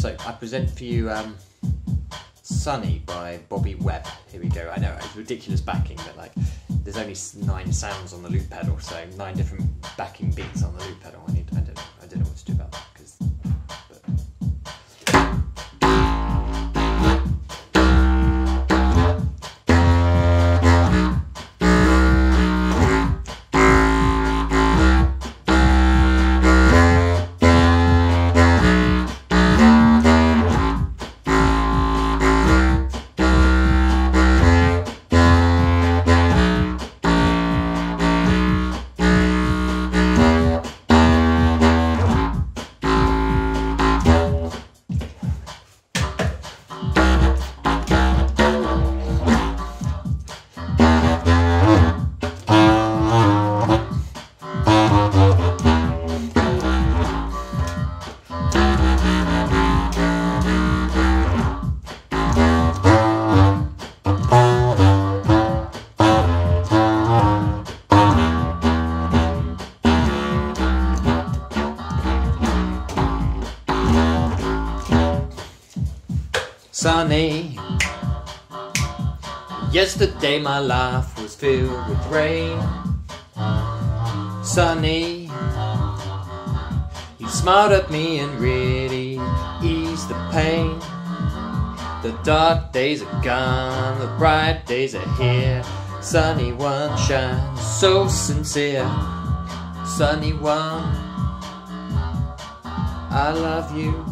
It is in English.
So I present for you Sunny by Bobby Webb. Here we go. I know it's ridiculous backing, but like there's only 9 sounds on the loop pedal, so 9 different backing beats on the loop pedal. I don't know what to do about that because. Sunny, yesterday my life was filled with rain. Sunny, you smiled at me and really eased the pain. The dark days are gone, the bright days are here. Sunny one shines so sincere. Sunny one, I love you.